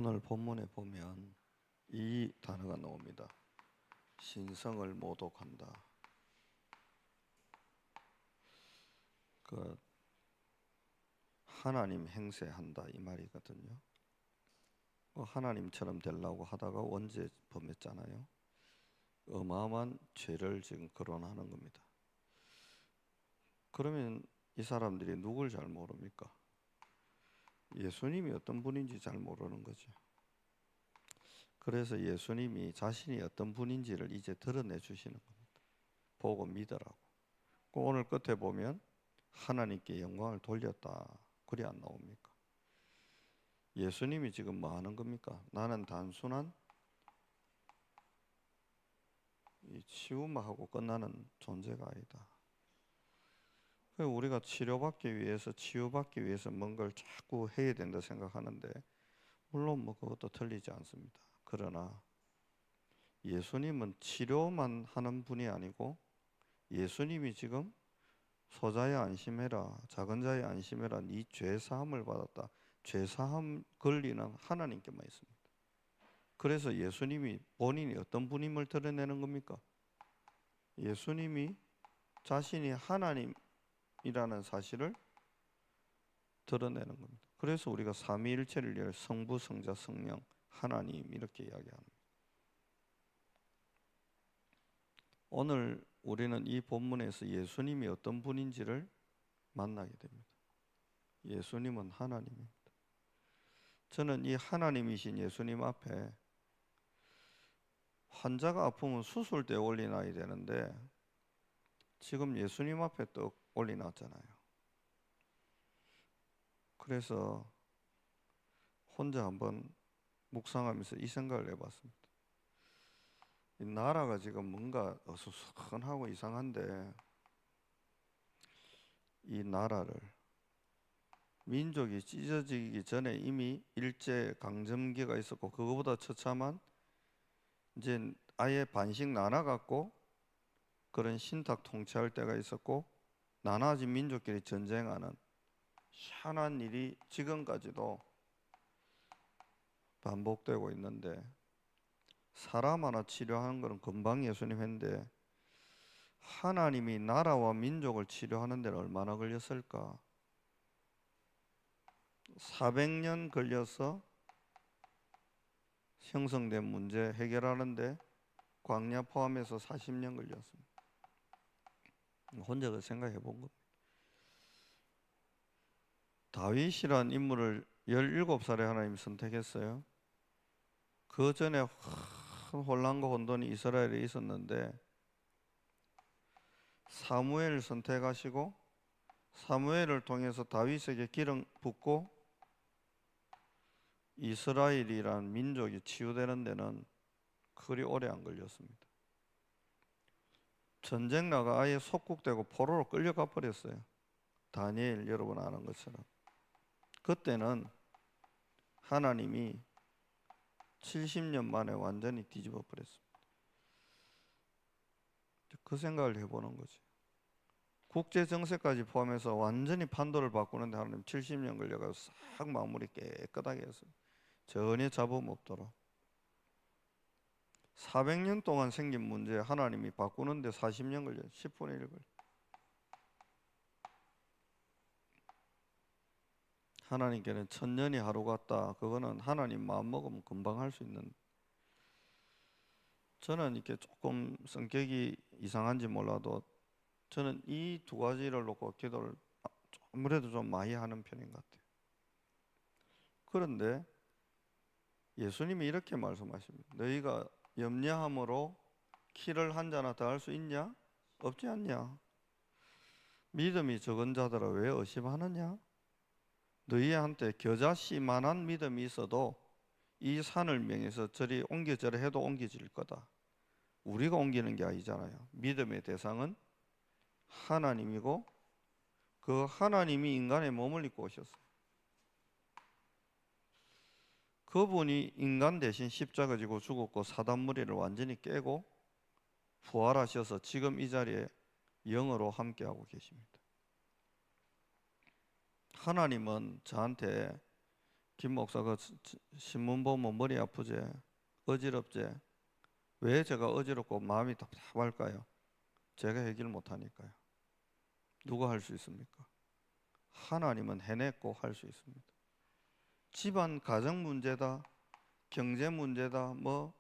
오늘 본문에 보면 이 단어가 나옵니다. 신성을 모독한다. 하나님 행세한다 이 말이거든요. 하나님처럼 되려고 하다가 원죄 범했잖아요. 어마어마한 죄를 지금 거론하는 겁니다. 그러면 이 사람들이 누굴 잘 모릅니까? 예수님이 어떤 분인지 잘 모르는 거죠. 그래서 예수님이 자신이 어떤 분인지를 이제 드러내 주시는 겁니다. 보고 믿으라고. 오늘 끝에 보면 하나님께 영광을 돌렸다. 그리 안 나옵니까? 예수님이 지금 뭐 하는 겁니까? 나는 단순한 치유만 하고 끝나는 존재가 아니다. 우리가 치료받기 위해서 뭔가를 자꾸 해야 된다 생각하는데 물론 뭐 그것도 틀리지 않습니다. 그러나 예수님은 치료만 하는 분이 아니고 예수님이 지금 소자야 안심해라, 작은 자야 안심해라, 네 죄사함을 받았다. 죄사함 권리는 하나님께만 있습니다. 그래서 예수님이 본인이 어떤 분임을 드러내는 겁니까? 예수님이 자신이 하나님이라는 사실을 드러내는 겁니다. 그래서 우리가 삼위일체를 위해 성부, 성자, 성령, 하나님 이렇게 이야기합니다. 오늘 우리는 이 본문에서 예수님이 어떤 분인지를 만나게 됩니다. 예수님은 하나님입니다. 저는 이 하나님이신 예수님 앞에 환자가 아프면 수술대에 올려놔야 되는데 지금 예수님 앞에 떡 올려놨잖아요. 그래서 혼자 한번 묵상하면서 이 생각을 해봤습니다. 이 나라가 지금 뭔가 어수선하고 이상한데 이 나라를 민족이 찢어지기 전에 이미 일제 강점기가 있었고 그거보다 처참한 이제 아예 반씩 나눠갖고 그런 신탁 통치할 때가 있었고 나눠진 민족끼리 전쟁하는 희한한 일이 지금까지도 반복되고 있는데 사람 하나 치료하는 것은 금방 예수님 했는데 하나님이 나라와 민족을 치료하는 데는 얼마나 걸렸을까? 400년 걸려서 형성된 문제 해결하는데 광야 포함해서 40년 걸렸습니다. 혼자 그 생각해 본 겁니다. 다윗이란 인물을 17살에 하나님 선택했어요. 그 전에 큰 혼란과 혼돈이 이스라엘에 있었는데 사무엘을 선택하시고 사무엘을 통해서 다윗에게 기름 붓고 이스라엘이란 민족이 치유되는 데는 그리 오래 안 걸렸습니다. 전쟁 나가 아예 속국되고 포로로 끌려가 버렸어요. 다니엘 여러분 아는 것처럼. 그때는 하나님이 70년 만에 완전히 뒤집어 버렸습니다. 그 생각을 해보는 거지. 국제 정세까지 포함해서 완전히 판도를 바꾸는데 하나님 70년 걸려가지고 싹 마무리 깨끗하게 했어요. 전혀 잡음 없도록. 400년 동안 생긴 문제 하나님이 바꾸는데 40년 걸려요. 10분의 1 걸려요. 하나님께는 천년이 하루 같다. 그거는 하나님 마음 먹으면 금방 할 수 있는. 저는 이렇게 조금 성격이 이상한지 몰라도 저는 이 두 가지를 놓고 기도를 아무래도 좀 많이 하는 편인 것 같아요. 그런데 예수님이 이렇게 말씀하십니다. 너희가 염려함으로 키를 한 자나 더 할 수 있냐? 없지 않냐? 믿음이 적은 자들아 왜 의심하느냐? 너희한테 겨자씨만한 믿음이 있어도 이 산을 명해서 저리 옮겨져라 해도 옮겨질 거다. 우리가 옮기는 게 아니잖아요. 믿음의 대상은 하나님이고 그 하나님이 인간의 몸을 입고 오셨어요. 그분이 인간 대신 십자가 지고 죽었고 사단무리를 완전히 깨고 부활하셔서 지금 이 자리에 영으로 함께하고 계십니다. 하나님은 저한테 김 목사 그 신문 보면 머리 아프지? 어지럽지? 왜 제가 어지럽고 마음이 답답할까요? 제가 해결 못하니까요. 누가 할 수 있습니까? 하나님은 해냈고 할 수 있습니다. 집안 가정 문제다, 경제 문제다, 뭐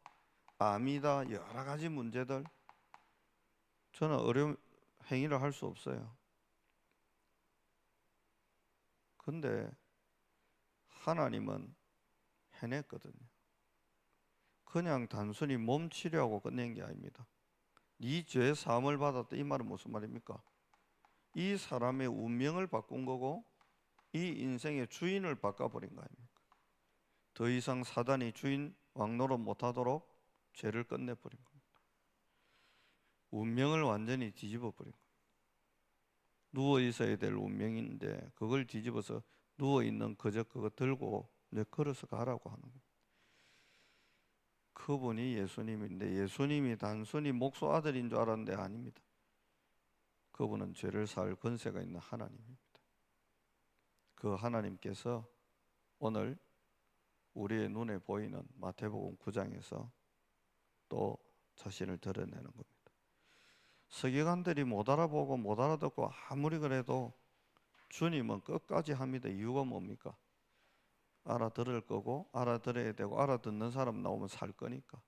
암이다, 여러 가지 문제들 저는 어려운 행위를 할 수 없어요. 근데 하나님은 해냈거든요. 그냥 단순히 몸 치료하고 끝낸 게 아닙니다. 네 죄 사함을 받았다, 이 말은 무슨 말입니까? 이 사람의 운명을 바꾼 거고 이 인생의 주인을 바꿔버린 거 아닙니까? 더 이상 사단이 주인 왕노릇 못하도록 죄를 끝내버린 겁니다. 운명을 완전히 뒤집어버린 겁니다. 누워 있어야 될 운명인데 그걸 뒤집어서 누워 있는 그저 그거 들고 내 걸어서 가라고 하는 겁니다. 그분이 예수님인데 예수님이 단순히 목소 아들인 줄 알았는데 아닙니다. 그분은 죄를 사할 권세가 있는 하나님입니다. 그 하나님께서 오늘 우리의 눈에 보이는 마태복음 9장에서 또 자신을 드러내는 겁니다. 서기관들이 못 알아보고 못 알아듣고 아무리 그래도 주님은 끝까지 합니다. 이유가 뭡니까? 알아들을 거고 알아들어야 되고 알아듣는 사람 나오면 살 거니까.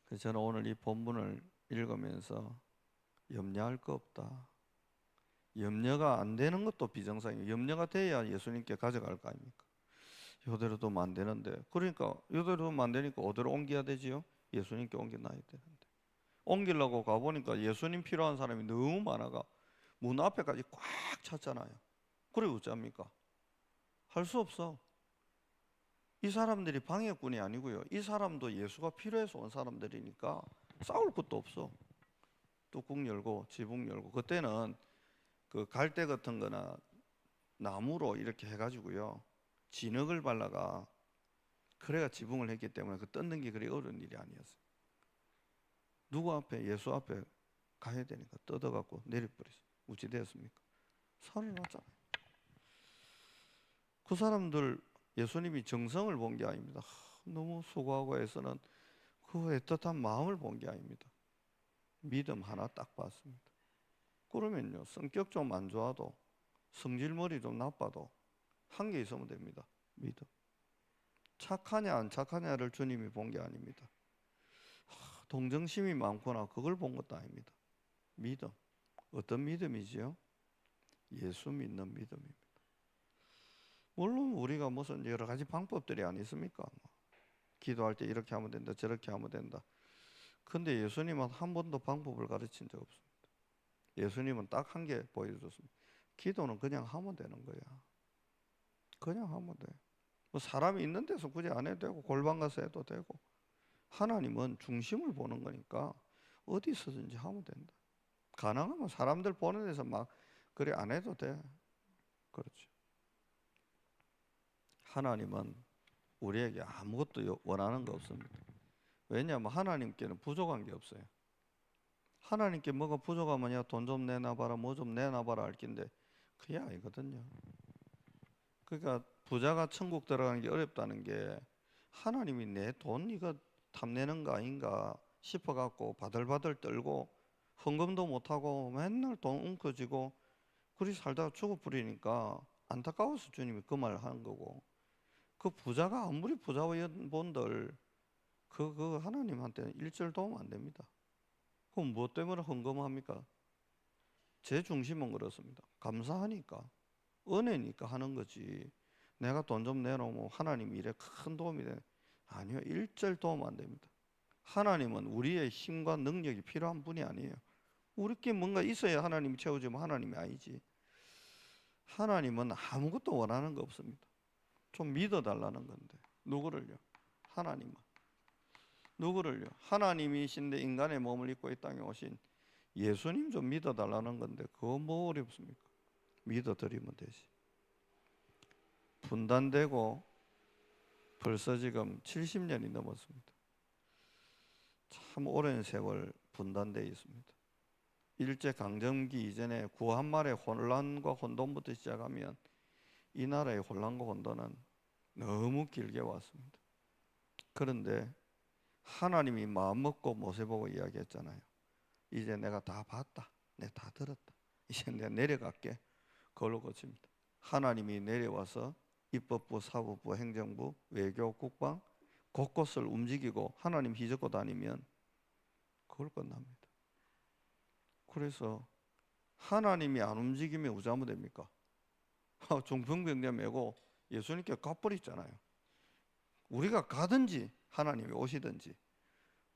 그래서 저는 오늘 이 본문을 읽으면서 염려할 거 없다. 염려가 안 되는 것도 비정상이에요. 염려가 돼야 예수님께 가져갈 거 아닙니까? 이대로 두면 안 되는데, 그러니까 이대로 두면 안 되니까 어디로 옮겨야 되지요? 예수님께 옮겨놔야 되는데 옮기려고 가보니까 예수님 필요한 사람이 너무 많아가 문 앞에까지 꽉 찼잖아요. 그래 어쩝니까? 할 수 없어. 이 사람들이 방해꾼이 아니고요, 이 사람도 예수가 필요해서 온 사람들이니까 싸울 것도 없어. 뚜껑 열고 지붕 열고, 그때는 그 갈대 같은 거나 나무로 이렇게 해가지고요 진흙을 발라가 그래가 지붕을 했기 때문에 그 뜯는 게 그리 어려운 일이 아니었어요. 누구 앞에? 예수 앞에 가야 되니까 뜯어갖고 내려버렸어요. 어찌 되었습니까? 살을 났잖아요. 그 사람들 예수님이 정성을 본 게 아닙니다. 너무 수고하고 해서는 그 애틋한 마음을 본 게 아닙니다. 믿음 하나 딱 봤습니다. 그러면요, 성격 좀 안 좋아도 성질머리 좀 나빠도 한 개 있으면 됩니다. 믿음. 착하냐 안 착하냐를 주님이 본 게 아닙니다. 동정심이 많구나, 그걸 본 것도 아닙니다. 믿음. 어떤 믿음이지요? 예수 믿는 믿음입니다. 물론 우리가 무슨 여러 가지 방법들이 아니습니까? 기도할 때 이렇게 하면 된다, 저렇게 하면 된다. 근데 예수님은 한 번도 방법을 가르친 적 없습니다. 예수님은 딱 한 개 보여줬습니다. 기도는 그냥 하면 되는 거야. 그냥 하면 돼. 뭐 사람이 있는 데서 굳이 안 해도 되고 골방 가서 해도 되고, 하나님은 중심을 보는 거니까 어디서든지 하면 된다. 가능하면 사람들 보는 데서 막 그래 안 해도 돼. 그렇죠. 하나님은 우리에게 아무것도 원하는 거 없습니다. 왜냐하면 하나님께는 부족한 게 없어요. 하나님께 뭐가 부족하면 야 돈 좀 내놔봐라, 뭐 좀 내놔봐라 할 낀데 그게 아니거든요. 그러니까 부자가 천국 들어가는 게 어렵다는 게 하나님이 내 돈 이거 탐내는 거 아닌가 싶어갖고 바들바들 떨고 헌금도 못하고 맨날 돈 웅크지고 그리 살다가 죽어버리니까 안타까워서 주님이 그 말을 하는 거고, 그 부자가 아무리 부자원들 그 하나님한테는 일절 도움 안 됩니다. 그럼 무엇 때문에 헌금합니까? 제 중심은 그렇습니다. 감사하니까, 은혜니까 하는 거지. 내가 돈 좀 내놓으면 하나님 일에 큰 도움이 돼. 아니요, 일절 도움 안 됩니다. 하나님은 우리의 힘과 능력이 필요한 분이 아니에요. 우리께 뭔가 있어야 하나님이 채워주면 하나님이 아니지. 하나님은 아무것도 원하는 거 없습니다. 좀 믿어달라는 건데. 누구를요? 하나님만. 누구를요? 하나님이신데 인간의 몸을 입고 이 땅에 오신 예수님 좀 믿어달라는 건데 그거 뭐 어렵습니까? 믿어드리면 되지. 분단되고 벌써 지금 70년이 넘었습니다. 참 오랜 세월 분단되어 있습니다. 일제강점기 이전에 구한말의 혼란과 혼돈부터 시작하면 이 나라의 혼란과 혼돈은 너무 길게 왔습니다. 그런데 하나님이 마음 먹고 모세 보고 이야기했잖아요. 이제 내가 다 봤다. 내가 다 들었다. 이제 내가 내려갈게. 그걸로 고칩니다. 하나님이 내려와서 입법부, 사법부, 행정부, 외교, 국방 곳곳을 움직이고 하나님 휘젓고 다니면 그걸 끝납니다. 그래서 하나님이 안 움직이면 우리 하면 됩니까? 종병병대 메고 예수님께 가버리잖아요. 우리가 가든지 하나님이 오시든지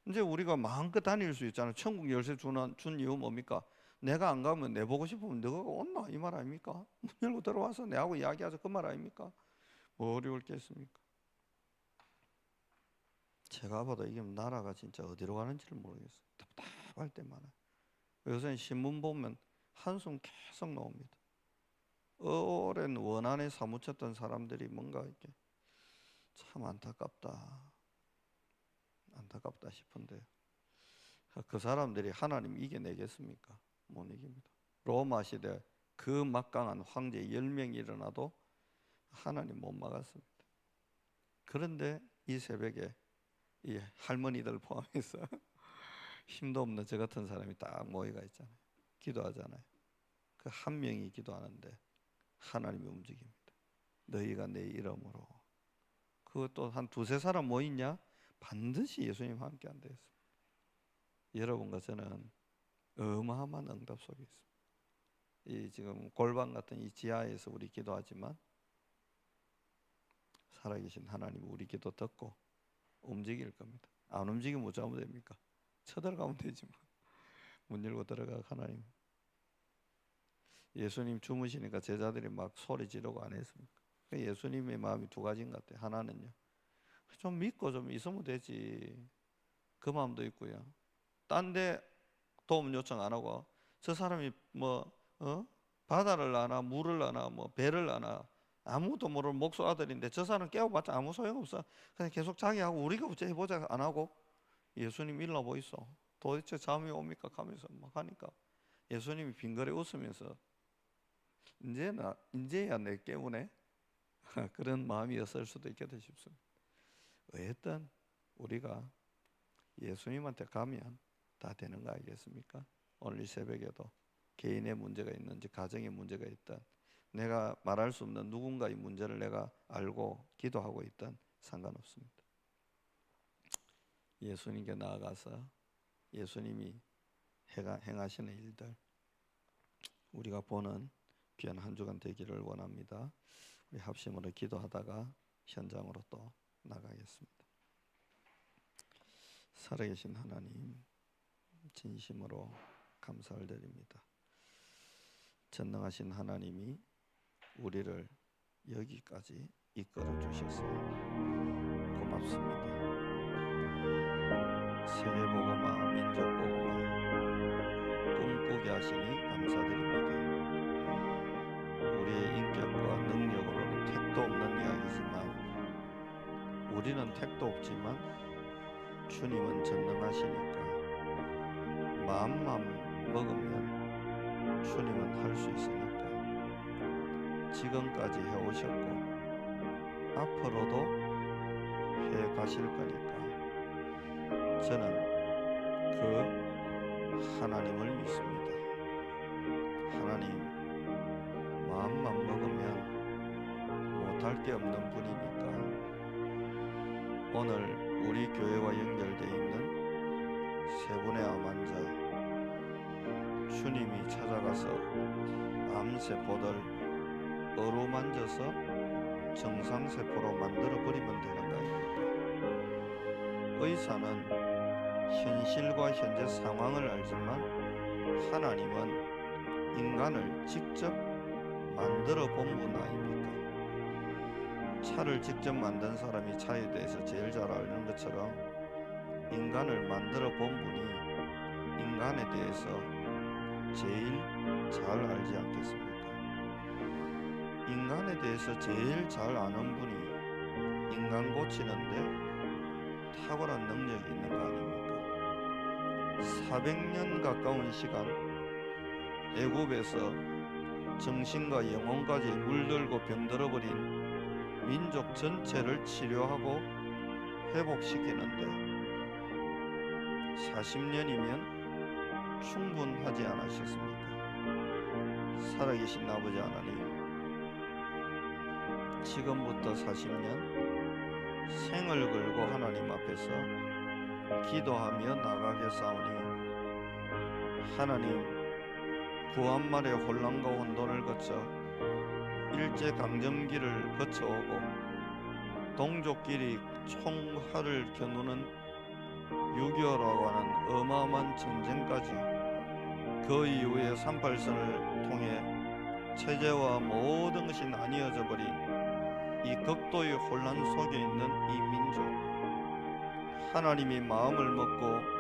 이제 우리가 마음껏 다닐 수 있잖아요. 천국 열쇠 준 이유 뭡니까? 내가 안 가면 내 보고 싶으면 너가 온나 이 말 아닙니까? 문 열고 들어와서 내하고 이야기하자 그 말 아닙니까? 뭐 어려울 게 있습니까? 제가 봐도 이게 나라가 진짜 어디로 가는지를 모르겠어요. 답답할 때 많아요. 요새 신문 보면 한숨 계속 나옵니다. 오랜 원한에 사무쳤던 사람들이 뭔가 이렇게 참 안타깝다 싶은데요. 그 사람들이 하나님 이겨내겠습니까? 못 이깁니다. 로마 시대 그 막강한 황제 10명이 일어나도 하나님 못 막았습니다. 그런데 이 새벽에 이 할머니들 포함해서 힘도 없는 저 같은 사람이 딱 모여가 있잖아요. 기도하잖아요. 그 한 명이 기도하는데 하나님이 움직입니다. 너희가 내 이름으로. 그것도 한 두세 사람 모이냐? 반드시 예수님 함께 한다 했습니다. 여러분과 저는 어마어마한 응답 속에 있습니다. 이 지금 골방 같은 이 지하에서 우리 기도하지만 살아계신 하나님 우리 기도 듣고 움직일 겁니다. 안 움직이면 뭐 하면 됩니까? 쳐들어가면 되지만 문 열고 들어가. 하나님 예수님 주무시니까 제자들이 막 소리 지르고 안 했습니까? 예수님의 마음이 두 가지인 것 같아요. 하나는요, 좀 믿고 좀 있으면 되지, 그 마음도 있고요. 딴 데 도움 요청 안 하고 저 사람이 뭐 바다를 나나 물을 나나 뭐 배를 나나 아무도 모르는 목수 아들인데 저 사람 깨워봤자 아무 소용없어. 그냥 계속 자기하고 우리가 어째 해보자 안 하고 예수님 일러 보이소. 도대체 잠이 옵니까? 하면서 막 하니까 예수님이 빙그레 웃으면서 이제야 내 깨우네. 그런 마음이었을 수도 있겠다 싶습니다. 어쨌든 우리가 예수님한테 가면 다 되는 거 아니겠습니까? 오늘 이 새벽에도 개인의 문제가 있는지 가정의 문제가 있든 내가 말할 수 없는 누군가의 문제를 내가 알고 기도하고 있든 상관없습니다. 예수님께 나아가서 예수님이 행하시는 일들 우리가 보는 귀한 한 주간 되기를 원합니다. 우리 합심으로 기도하다가 현장으로 또 나가겠습니다. 살아계신 하나님, 진심으로 감사를 드립니다. 전능하신 하나님이 우리를 여기까지 이끌어 주셨어요. 고맙습니다. 세계복음화, 민족복음화 꿈꾸게 하시니 감사드립니다. 우리의 인격과 능력으로는 택도 없는 이야기지만 우리는 택도 없지만 주님은 전능하시니까 마음만 먹으면 주님은 할 수 있으니까 지금까지 해오셨고 앞으로도 해 가실 거니까 저는 그 하나님을 믿습니다. 하나님 마음만 먹으면 못할 게 없는 분이니까 오늘 우리 교회와 연결되어 있는 세 분의 암 환자 주님이 찾아가서 암세포들 어루만져서 정상세포로 만들어버리면 되는 거 아닙니까? 의사는 현실과 현재 상황을 알지만 하나님은 인간을 직접 만들어 본 분 아닙니까? 차를 직접 만든 사람이 차에 대해서 제일 잘 아는 것처럼 인간을 만들어 본 분이 인간에 대해서 제일 잘 알지 않겠습니까? 인간에 대해서 제일 잘 아는 분이 인간 고치는데 탁월한 능력이 있는 거 아닙니까? 400년 가까운 시간 애굽에서 정신과 영혼까지 물들고 병들어버린 민족 전체를 치료하고 회복시키는데 40년이면 충분하지 않으셨습니까? 살아계신 아버지 하나님, 지금부터 40년 생을 걸고 하나님 앞에서 기도하며 나가겠사오니 하나님, 구한말의 혼란과 혼돈을 거쳐 일제강점기를 거쳐오고 동족끼리 총칼을 겨누는 6.25라고 하는 어마어마한 전쟁까지, 그 이후에 38선을 통해 체제와 모든 것이 나뉘어져 버린 이 극도의 혼란 속에 있는 이 민족, 하나님이 마음을 먹고